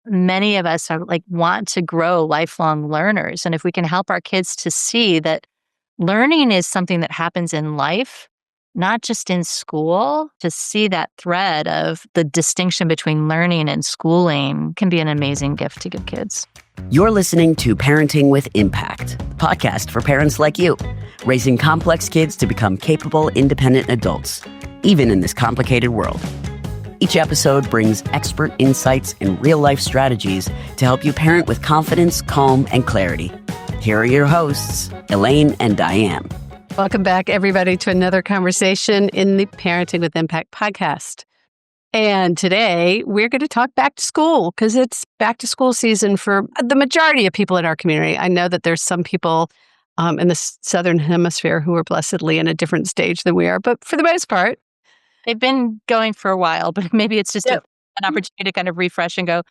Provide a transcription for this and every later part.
many of us are like want to grow lifelong learners. And if we can help our kids to see that learning is something that happens in life, not just in school, to see that thread of the distinction between learning and schooling can be an amazing gift to give kids. You're listening to Parenting with Impact, a podcast for parents like you, raising complex kids to become capable, independent adults, even in this complicated world. Each episode brings expert insights and real-life strategies to help you parent with confidence, calm, and clarity. Here are your hosts, Elaine and Diane. Welcome back, everybody, to another conversation in the Parenting with Impact podcast. And today we're going to talk back to school because it's back to school season for the majority of people in our community. I know that there's some people in the Southern Hemisphere who are blessedly in a different stage than we are, but for the most part, they've been going for a while, but maybe it's just an opportunity to kind of refresh and go,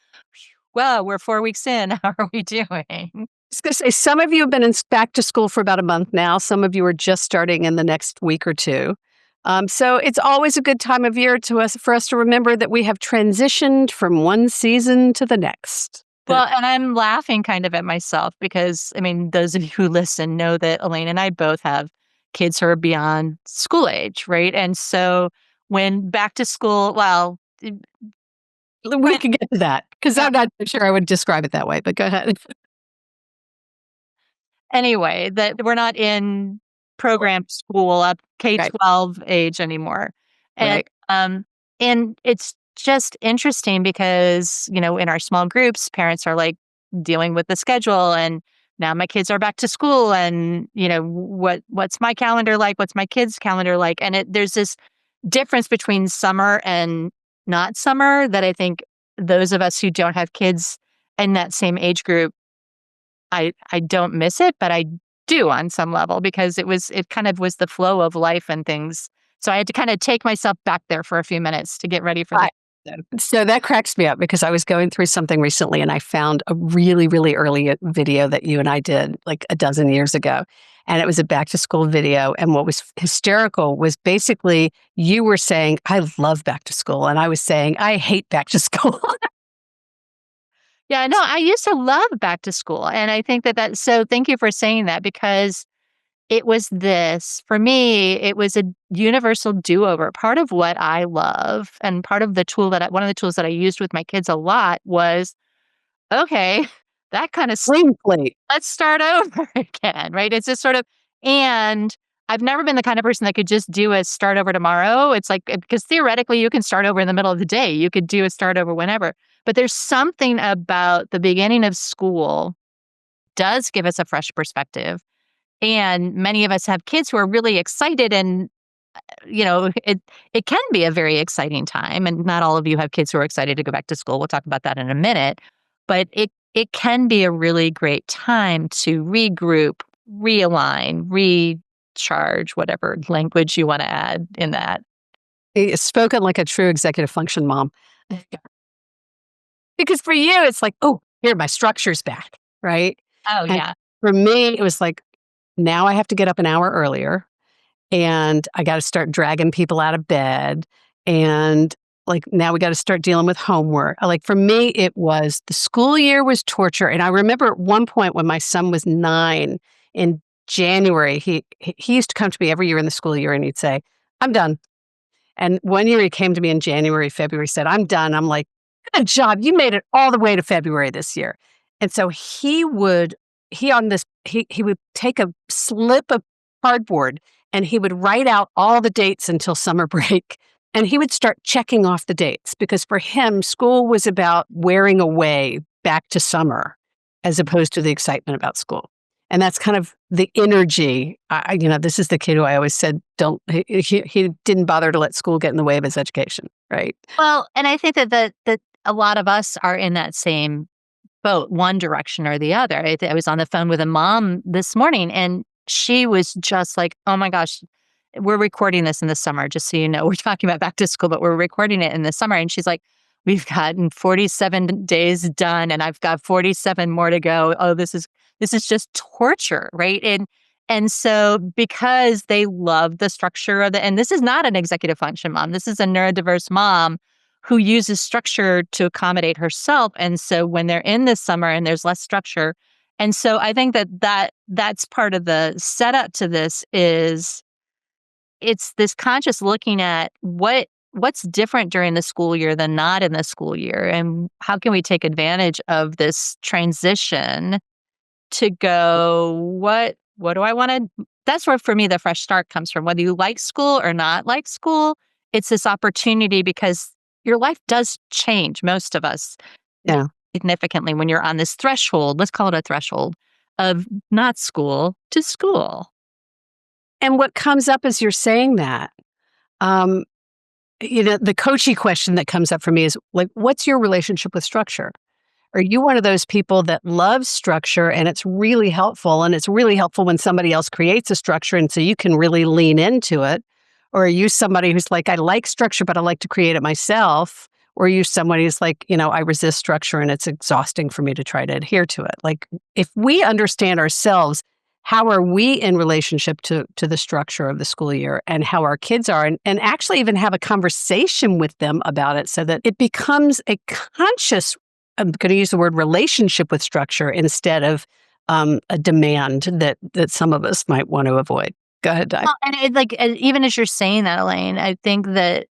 well, we're 4 weeks in. How are we doing? I was going to say, some of you have been back to school for about a month now. Some of you are just starting in the next week or two. So it's always a good time of year for us to remember that we have transitioned from one season to the next. Well, and I'm laughing kind of at myself because, I mean, those of you who listen know that Elaine and I both have kids who are beyond school age, right? And so when back to school, well, we can get to that because I'm not sure I would describe it that way, but go ahead. Anyway, that we're not in program school up K-12 age anymore. And and it's just interesting because, you know, in our small groups, parents are like dealing with the schedule and now my kids are back to school and, you know, what's my calendar like? What's my kids' calendar like? And there's this difference between summer and not summer that I think those of us who don't have kids in that same age group, I don't miss it, but I do on some level because it kind of was the flow of life and things. So I had to kind of take myself back there for a few minutes to get ready for that. So that cracks me up because I was going through something recently and I found a really, really early video that you and I did like a dozen years ago. And it was a back to school video. And what was hysterical was basically you were saying, I love back to school. And I was saying, I hate back to school. Yeah, no, I used to love back to school. And I think so thank you for saying that because it was for me, it was a universal do-over. Part of what I love and part of one of the tools that I used with my kids a lot was, okay, that kind of let's start over again, right? It's just sort of, and I've never been the kind of person that could just do a start over tomorrow. It's like, because theoretically you can start over in the middle of the day. You could do a start over whenever. But there's something about the beginning of school does give us a fresh perspective. And many of us have kids who are really excited and, you know, it can be a very exciting time. And not all of you have kids who are excited to go back to school. We'll talk about that in a minute. But it can be a really great time to regroup, realign, recharge, whatever language you want to add in that. It's spoken like a true executive function mom. Because for you, it's like, oh, here, my structure's back, right? Oh, and yeah. For me, it was like, now I have to get up an hour earlier and I got to start dragging people out of bed. And like, now we got to start dealing with homework. Like for me, it was the school year was torture. And I remember at one point when my son was 9 in January, he used to come to me every year in the school year and he'd say, I'm done. And one year he came to me in January, February, said, I'm done. I'm like, good job. You made it all the way to February this year. And so he would take a slip of cardboard and he would write out all the dates until summer break. And he would start checking off the dates because for him, school was about wearing away back to summer as opposed to the excitement about school. And that's kind of the energy. This is the kid who I always said, he didn't bother to let school get in the way of his education, right? Well, and I think that a lot of us are in that same boat, one direction or the other. I was on the phone with a mom this morning and she was just like, oh my gosh, we're recording this in the summer, just so you know. We're talking about back to school, but we're recording it in the summer. And she's like, we've gotten 47 days done and I've got 47 more to go. Oh, this is just torture, right? And so because they love the structure of and this is not an executive function mom, this is a neurodiverse mom who uses structure to accommodate herself. And so when they're in this summer and there's less structure, and so I think that's part of the setup to this is it's this conscious looking at what's different during the school year than not in the school year, and how can we take advantage of this transition to go, what do I want to? That's where for me the fresh start comes from. Whether you like school or not like school, it's this opportunity because your life does change. Most of us Yeah. significantly when you're on this threshold. Let's call it a threshold of not school to school. And what comes up as you're saying that, um, the coachy question that comes up for me is like, what's your relationship with structure? Are you one of those people that loves structure and it's really helpful, and it's really helpful when somebody else creates a structure and so you can really lean into it? Or are you somebody who's like, I like structure, but I like to create it myself? Or are you somebody who's like, I resist structure and it's exhausting for me to try to adhere to it? Like, if we understand ourselves, how are we in relationship to the structure of the school year and how our kids are, and actually even have a conversation with them about it so that it becomes a conscious, I'm going to use the word relationship with structure instead of a demand that some of us might want to avoid. Go ahead, Di. Well, and and even as you're saying that, Elaine, I think that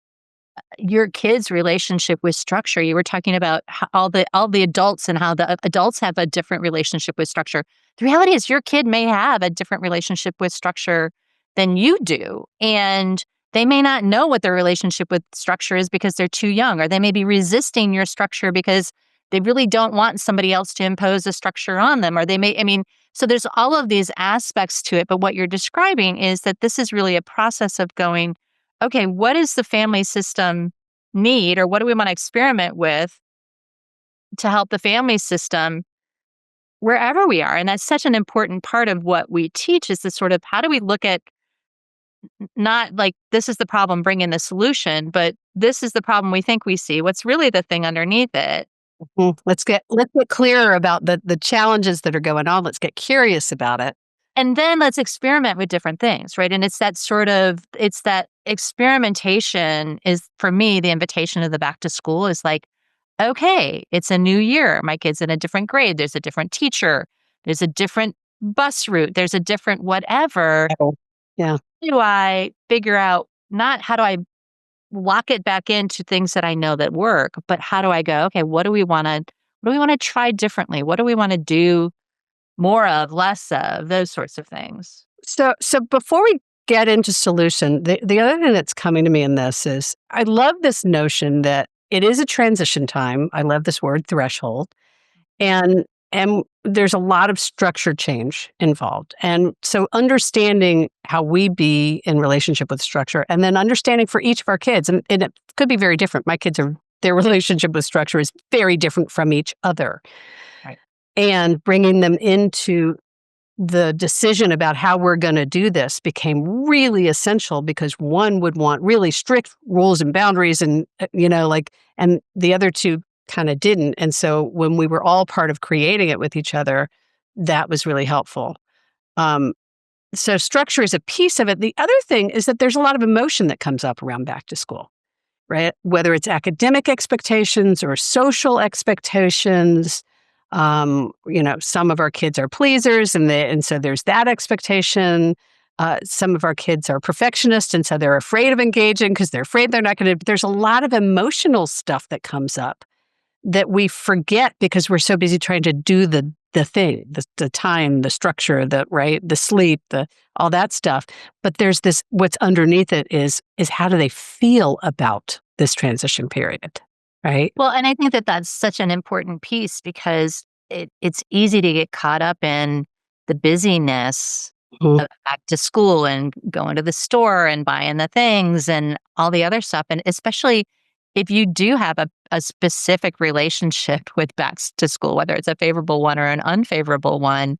your kids' relationship with structure, you were talking about how all the adults and how the adults have a different relationship with structure. The reality is your kid may have a different relationship with structure than you do. And they may not know what their relationship with structure is because they're too young, or they may be resisting your structure because they really don't want somebody else to impose a structure on them. Or they may, I mean, so there's all of these aspects to it. But what you're describing is that this is really a process of going, okay, what does the family system need, or what do we want to experiment with to help the family system wherever we are? And that's such an important part of what we teach is this sort of how do we look at not like this is the problem, bring in the solution, but this is the problem we think we see. What's really the thing underneath it? Let's get clearer about the challenges that are going on. Let's get curious about it. And then let's experiment with different things, right? And it's that experimentation is for me, the invitation of the back to school is like, okay, it's a new year. My kid's in a different grade. There's a different teacher. There's a different bus route. There's a different whatever. Oh, yeah. How do I figure out not how do I lock it back into things that I know that work, but how do I go, okay, what do we want to try differently? What do we want to do more of, less of, those sorts of things? So before we get into solution, the other thing that's coming to me in this is I love this notion that it is a transition time. I love this word threshold. And there's a lot of structure change involved. And so understanding how we be in relationship with structure, and then understanding for each of our kids, and it could be very different. Their relationship with structure is very different from each other. Right. And bringing them into the decision about how we're going to do this became really essential because one would want really strict rules and boundaries and, and the other two kind of didn't. And so when we were all part of creating it with each other, that was really helpful. So structure is a piece of it. The other thing is that there's a lot of emotion that comes up around back to school, right? Whether it's academic expectations or social expectations. Some of our kids are pleasers and so there's that expectation. Some of our kids are perfectionists and so they're afraid of engaging because they're afraid they're not going to. There's a lot of emotional stuff that comes up that we forget because we're so busy trying to do the thing, the time, the structure, the sleep, all that stuff. But there's this, what's underneath it is how do they feel about this transition period, right? Well, and I think that that's such an important piece because it's easy to get caught up in the busyness Mhm. of back to school and going to the store and buying the things and all the other stuff. And especially if you do have a specific relationship with back to school, whether it's a favorable one or an unfavorable one,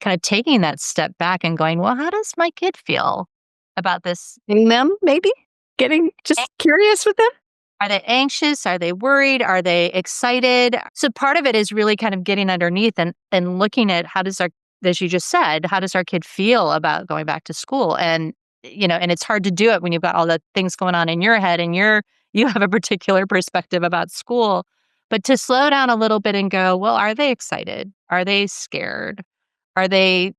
kind of taking that step back and going, well, how does my kid feel about this? Getting them, maybe? Getting just curious with them? Are they anxious? Are they worried? Are they excited? So part of it is really kind of getting underneath and looking at as you just said, how does our kid feel about going back to school? And, and it's hard to do it when you've got all the things going on in your head and you you have a particular perspective about school, but to slow down a little bit and go, well, are they excited? Are they scared? Are they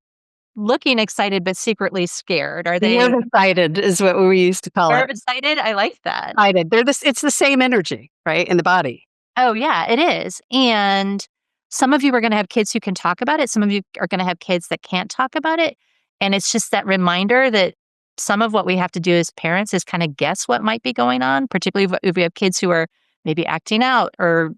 looking excited but secretly scared? Are they Nerve-excited is what we used to call it. nerve excited? I like that. Excited. It's the same energy, right, in the body. Oh, yeah, it is. And some of you are going to have kids who can talk about it. Some of you are going to have kids that can't talk about it. And it's just that reminder that some of what we have to do as parents is kind of guess what might be going on, particularly if we have kids who are maybe acting out or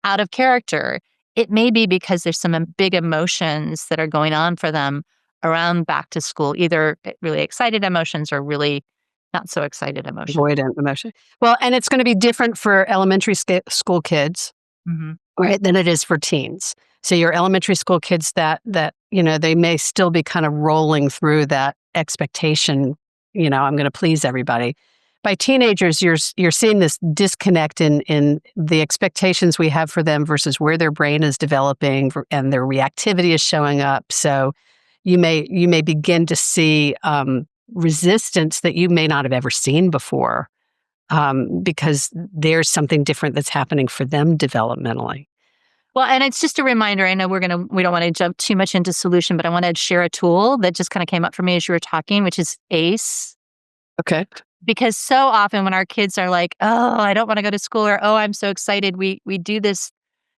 out of character. It may be because there's some big emotions that are going on for them around back to school, either really excited emotions or really not so excited emotions. Avoidant emotion. Well, and it's gonna be different for elementary school kids, Mhm. right, than it is for teens. So your elementary school kids they may still be kind of rolling through that expectation, I'm gonna please everybody. By teenagers, you're seeing this disconnect in the expectations we have for them versus where their brain is developing and their reactivity is showing up. So you may begin to see resistance that you may not have ever seen before, because there's something different that's happening for them developmentally. Well, and it's just a reminder. I know we don't want to jump too much into solution, but I want to share a tool that just kind of came up for me as you were talking, which is ACE. Okay. Because so often when our kids are like, "Oh, I don't want to go to school," or "Oh, I'm so excited," we do this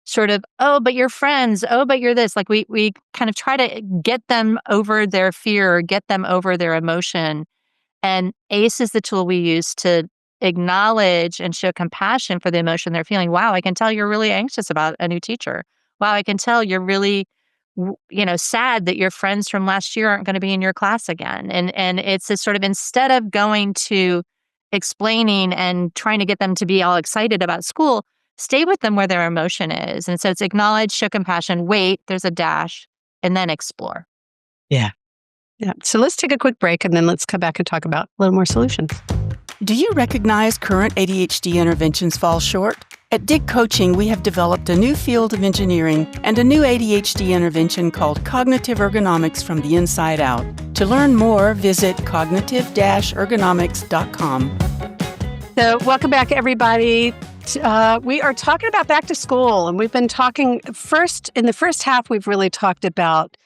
sort of, "Oh, but you're friends. Oh, but you're this." Like we kind of try to get them over their fear or get them over their emotion. And ACE is the tool we use to acknowledge and show compassion for the emotion they're feeling. Wow, I can tell you're really anxious about a new teacher. Wow, I can tell you're really sad that your friends from last year aren't going to be in your class again. And it's a sort of, instead of going to explaining and trying to get them to be all excited about school, stay with them where their emotion is. And so it's acknowledge, show compassion, wait, there's a dash, and then explore. Yeah. Yeah. So let's take a quick break and then let's come back and talk about a little more solutions. Do you recognize current ADHD interventions fall short? At Dig Coaching, we have developed a new field of engineering and a new ADHD intervention called cognitive ergonomics from the inside out. To learn more, visit cognitive-ergonomics.com. So welcome back, everybody. We are talking about back to school, and we've been talking in the first half, we've really talked about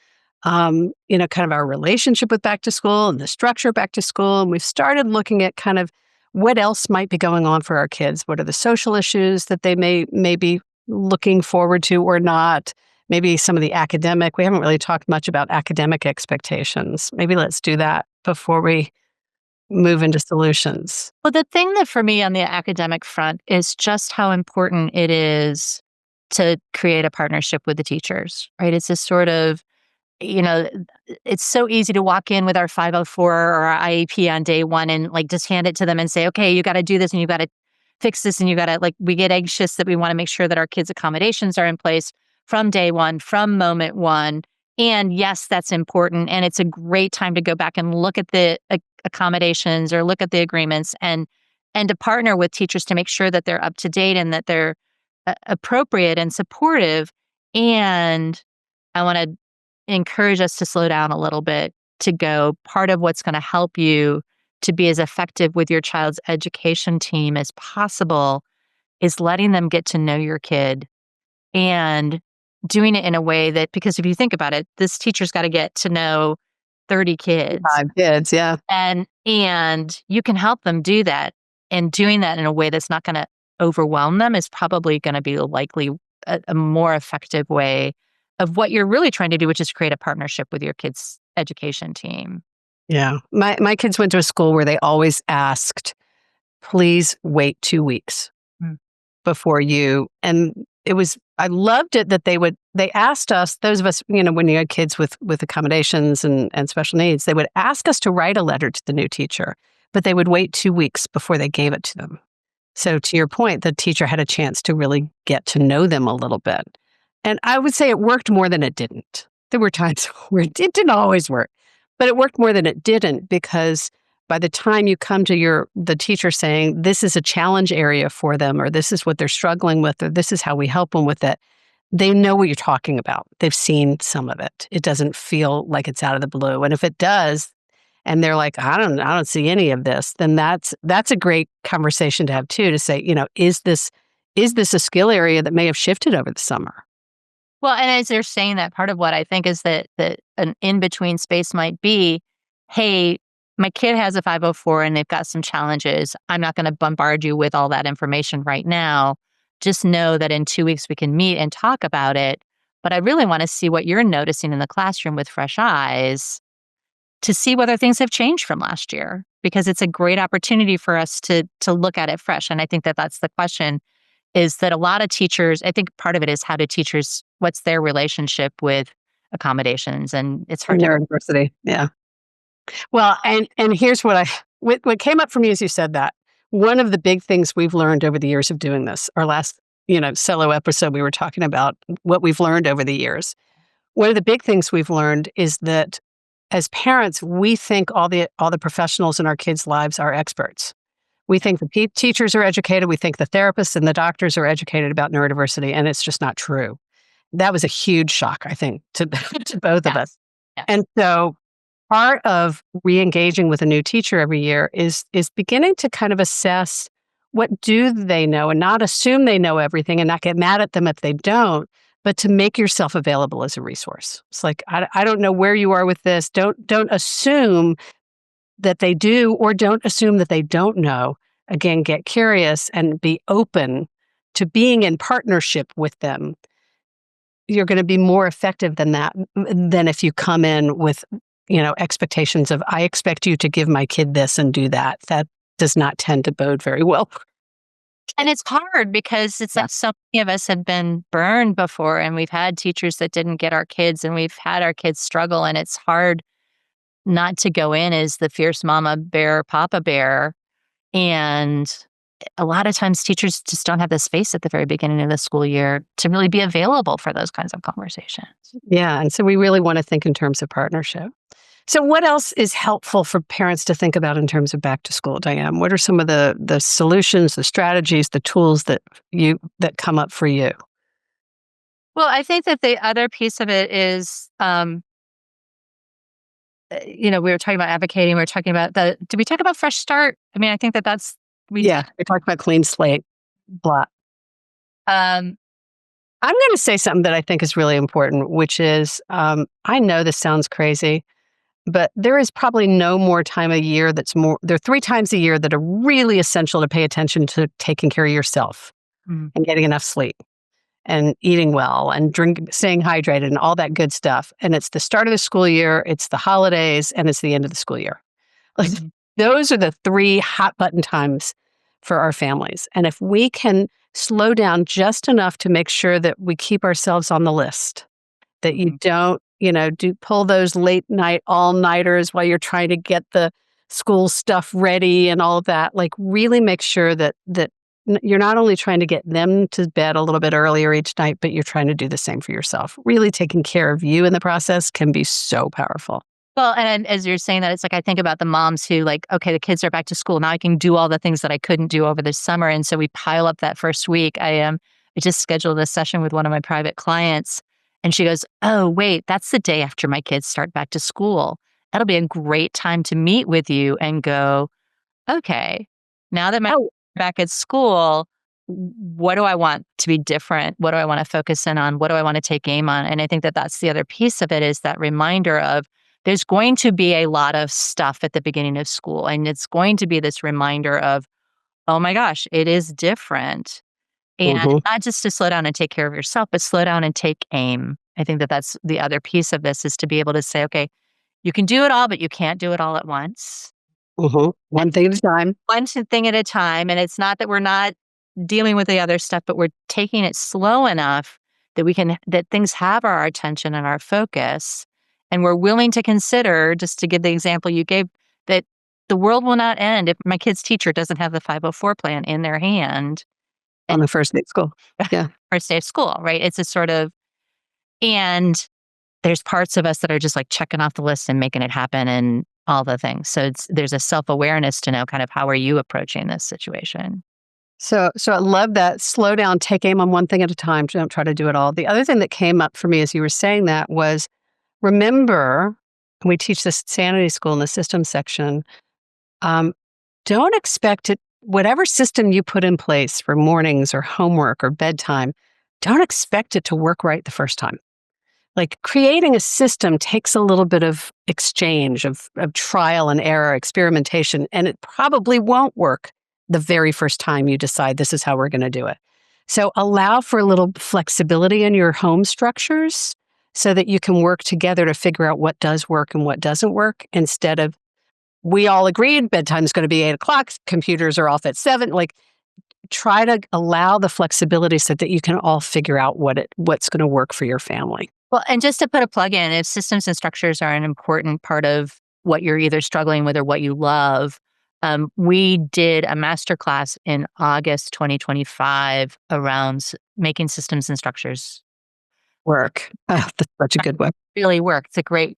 kind of our relationship with back to school and the structure of back to school. And we've started looking at kind of what else might be going on for our kids. What are the social issues that they may be looking forward to or not? Maybe some of the academic. We haven't really talked much about academic expectations. Maybe let's do that before we move into solutions. Well, the thing that for me on the academic front is just how important it is to create a partnership with the teachers, right? It's this sort of, it's so easy to walk in with our 504 or our IEP on day one and like just hand it to them and say, okay, you got to do this and you got to fix this and you got to, like, we get anxious that we want to make sure that our kids' accommodations are in place from day one, from moment one. And yes, that's important. And it's a great time to go back and look at the accommodations or look at the agreements and to partner with teachers to make sure that they're up to date and that they're appropriate and supportive. And I want to encourage us to slow down a little bit, to go, part of what's going to help you to be as effective with your child's education team as possible is letting them get to know your kid and doing it in a way that, because if you think about it, this teacher's got to get to know 30 kids. 5 kids, yeah. And you can help them do that. And doing that in a way that's not going to overwhelm them is probably going to be likely a more effective way of what you're really trying to do, which is create a partnership with your kids' education team. Yeah. My kids went to a school where they always asked, please wait 2 weeks before you. And I loved it that they asked us, those of us, when you had kids with accommodations and special needs, they would ask us to write a letter to the new teacher, but they would wait 2 weeks before they gave it to them. So to your point, the teacher had a chance to really get to know them a little bit. And I would say it worked more than it didn't. There were times where it didn't always work, but it worked more than it didn't, because by the time you come to the teacher saying, this is a challenge area for them, or this is what they're struggling with, or this is how we help them with it, they know what you're talking about. They've seen some of it. It doesn't feel like it's out of the blue. And if it does, and they're like, I don't see any of this, then that's a great conversation to have too, to say, is this a skill area that may have shifted over the summer? Well, and as they're saying that, part of what I think is that an in-between space might be, "Hey, my kid has a 504 and they've got some challenges. I'm not gonna bombard you with all that information right now. Just know that in 2 weeks we can meet and talk about it, but I really wanna see what you're noticing in the classroom with fresh eyes to see whether things have changed from last year, because it's a great opportunity for us to look at it fresh." And I think that that's the question, is that a lot of teachers, I think part of it is how do teachers, what's their relationship with accommodations? And it's hard to. Neurodiversity, yeah. Well, and here's what came up for me as you said that. One of the big things we've learned over the years of doing this, our last, solo episode, we were talking about what we've learned over the years. One of the big things we've learned is that as parents, we think all the professionals in our kids' lives are experts. We think the teachers are educated. We think the therapists and the doctors are educated about neurodiversity, and it's just not true. That was a huge shock, I think, to, to both of us. Yes. And so part of re-engaging with a new teacher every year is beginning to kind of assess what do they know and not assume they know everything and not get mad at them if they don't, but to make yourself available as a resource. It's like, I don't know where you are with this. Don't assume that they do, or don't assume that they don't know. Again, get curious and be open to being in partnership with them. You're going to be more effective than if you come in with, expectations of, I expect you to give my kid this and do that. That does not tend to bode very well. And it's hard because it's like so many of us have been burned before, and we've had teachers that didn't get our kids, and we've had our kids struggle, and it's hard not to go in as the fierce mama bear, papa bear. And a lot of times teachers just don't have the space at the very beginning of the school year to really be available for those kinds of conversations. Yeah. And so we really want to think in terms of partnership. So what else is helpful for parents to think about in terms of back to school, Diane? What are some of the solutions, the strategies, the tools that come up for you? Well, I think that the other piece of it is, we were talking about advocating. We were talking about did we talk about fresh start? I mean, I think we talked about clean slate, blah. Um, I'm going to say something that I think is really important, which is, I know this sounds crazy, but there is probably no more time a year there are 3 times a year that are really essential to pay attention to taking care of yourself and getting enough sleep and eating well and staying hydrated and all that good stuff. And it's the start of the school year, it's the holidays, and it's the end of the school year. Like, those are the 3 hot button times for our families. And if we can slow down just enough to make sure that we keep ourselves on the list, that you don't, pull those late night all-nighters while you're trying to get the school stuff ready and all of that, like really make sure that you're not only trying to get them to bed a little bit earlier each night, but you're trying to do the same for yourself. Really taking care of you in the process can be so powerful. Well, and as you're saying that, it's like I think about the moms who okay, the kids are back to school. Now I can do all the things that I couldn't do over the summer. And so we pile up that first week. I just scheduled a session with one of my private clients, and she goes, "Oh, wait, that's the day after my kids start back to school. That'll be a great time to meet with you and go, okay, now that my kids are back at school, what do I want to be different? What do I want to focus in on? What do I want to take aim on?" And I think that that's the other piece of it, is that reminder of there's going to be a lot of stuff at the beginning of school. And it's going to be this reminder of, oh my gosh, it is different. And not just to slow down and take care of yourself, but slow down and take aim. I think that that's the other piece of this, is to be able to say, okay, you can do it all, but you can't do it all at once. One thing at a time. One thing at a time. And it's not that we're not dealing with the other stuff, but we're taking it slow enough that things have our attention and our focus. And we're willing to consider, just to give the example you gave, that the world will not end if my kid's teacher doesn't have the 504 plan in their hand. On the first day of school. Yeah. First day of school, right? It's a sort of, and there's parts of us that are just like checking off the list and making it happen and all the things. So there's a self-awareness to know kind of, how are you approaching this situation? So I love that. Slow down, take aim on one thing at a time. Don't try to do it all. The other thing that came up for me as you were saying that was, remember we teach this at Sanity School in the systems section, um, don't expect it, whatever system you put in place for mornings or homework or bedtime, don't expect it to work right the first time. Like creating a system takes a little bit of exchange, of trial and error, experimentation, and it probably won't work the very first time you decide this is how we're going to do it. So allow for a little flexibility in your home structures so that you can work together to figure out what does work and what doesn't work instead of we all agreed bedtime's going to be 8 o'clock, computers are off at 7. Like try to allow the flexibility so that you can all figure out what's going to work for your family. Well, and just to put a plug in, if systems and structures are an important part of what you're either struggling with or what you love, we did a masterclass in August 2025 around making systems and structures Work. Oh, that's such a good one. really work. It's a great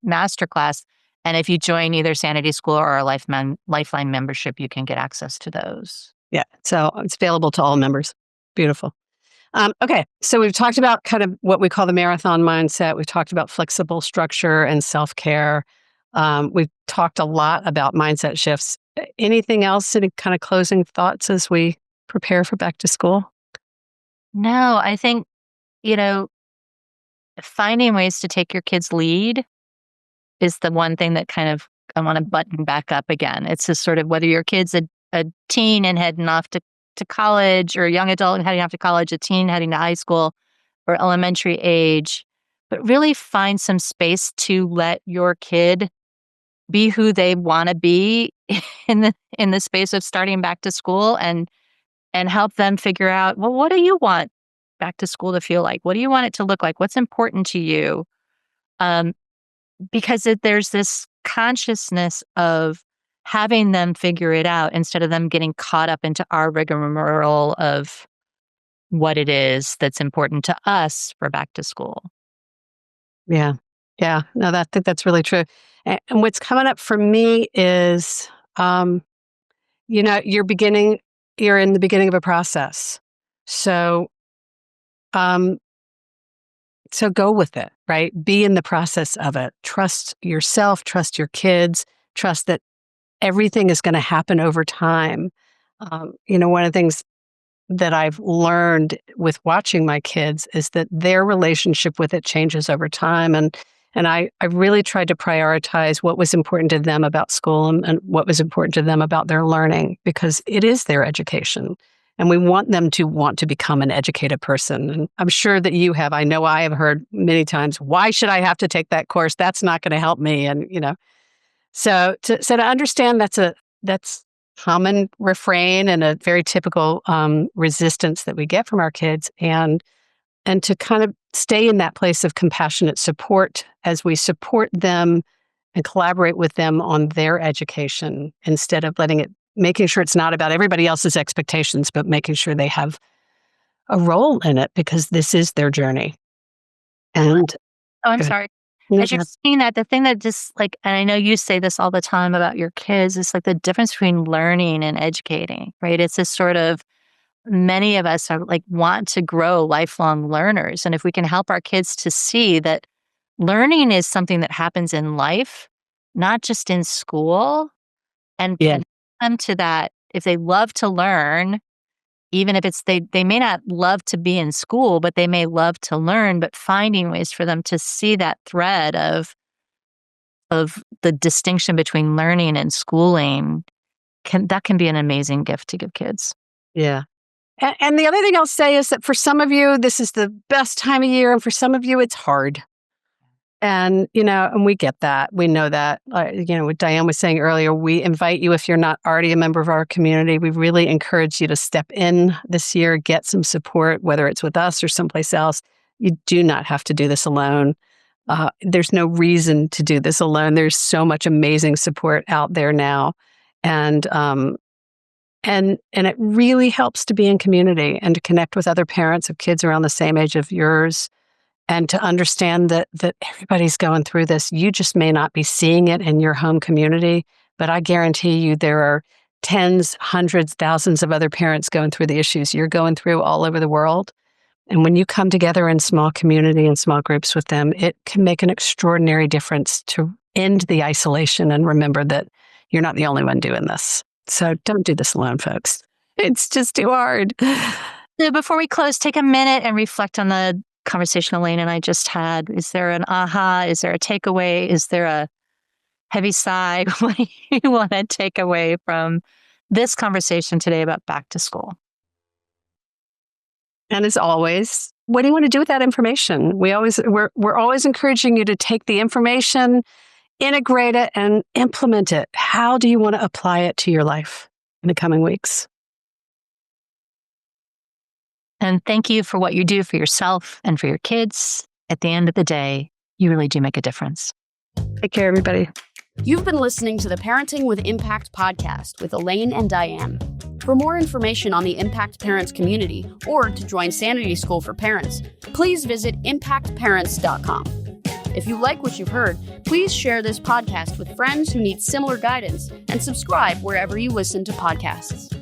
masterclass. And if you join either Sanity School or our Lifeline membership, you can get access to those. Yeah. So it's available to all members. Beautiful. Okay. So we've talked about kind of what we call the marathon mindset. We've talked about flexible structure and self-care. We've talked a lot about mindset shifts. Anything else? Any kind of closing thoughts as we prepare for back to school? No, I think, you know, finding ways to take your kids' lead is the one thing that kind of I want to button back up again. It's just sort of whether your kid's a teen and heading off to college, or a young adult and heading off to college, a teen heading to high school or elementary age, but really find some space to let your kid be who they want to be in the space of starting back to school, and help them figure out, well, what do you want back to school to feel like? What do you want it to look like? What's important to you? Because there's this consciousness of having them figure it out instead of them getting caught up into our rigmarole of what it is that's important to us for back to school. Yeah. Yeah. No, I think that's really true. And what's coming up for me is, you're in the beginning of a process. So, um, so go with it, right? Be in the process of it. Trust yourself, trust your kids, trust that everything is going to happen over time. One of the things that I've learned with watching my kids is that their relationship with it changes over time. And I really tried to prioritize what was important to them about school and what was important to them about their learning, because it is their education. And we want them to want to become an educated person. And I'm sure that you have. I know I have heard many times, why should I have to take that course? That's not going to help me. And, so to understand that's common refrain and a very typical resistance that we get from our kids, and to kind of stay in that place of compassionate support as we support them and collaborate with them on their education, instead of making sure it's not about everybody else's expectations, but making sure they have a role in it because this is their journey. And Oh, I'm sorry. As you're saying that, the thing that just and I know you say this all the time about your kids, is like the difference between learning and educating, right? It's this sort of, many of us are want to grow lifelong learners. And if we can help our kids to see that learning is something that happens in life, not just in school, and connect them to that, if they love to learn, even if it's they may not love to be in school, but they may love to learn, but finding ways for them to see that thread of the distinction between learning and schooling, can be an amazing gift to give kids. Yeah. And the other thing I'll say is that for some of you, this is the best time of year, and for some of you, it's hard. And, and we get that. We know that. What Diane was saying earlier, we invite you, if you're not already a member of our community, we really encourage you to step in this year, get some support, whether it's with us or someplace else. You do not have to do this alone. There's no reason to do this alone. There's so much amazing support out there now. And it really helps to be in community and to connect with other parents of kids around the same age of yours, and to understand that everybody's going through this. You just may not be seeing it in your home community, but I guarantee you there are tens, hundreds, thousands of other parents going through the issues you're going through all over the world. And when you come together in small community and small groups with them, it can make an extraordinary difference to end the isolation and remember that you're not the only one doing this. So don't do this alone, folks. It's just too hard. So before we close, take a minute and reflect on the conversation Elaine and I just had. Is there an aha? Is there a takeaway? Is there a heavy sigh? What do you want to take away from this conversation today about back to school? And as always, what do you want to do with that information? We're always encouraging you to take the information, integrate it, and implement it. How do you want to apply it to your life in the coming weeks? And thank you for what you do for yourself and for your kids. At the end of the day, you really do make a difference. Take care, everybody. You've been listening to the Parenting with Impact podcast with Elaine and Diane. For more information on the Impact Parents community or to join Sanity School for Parents, please visit impactparents.com. If you like what you've heard, please share this podcast with friends who need similar guidance and subscribe wherever you listen to podcasts.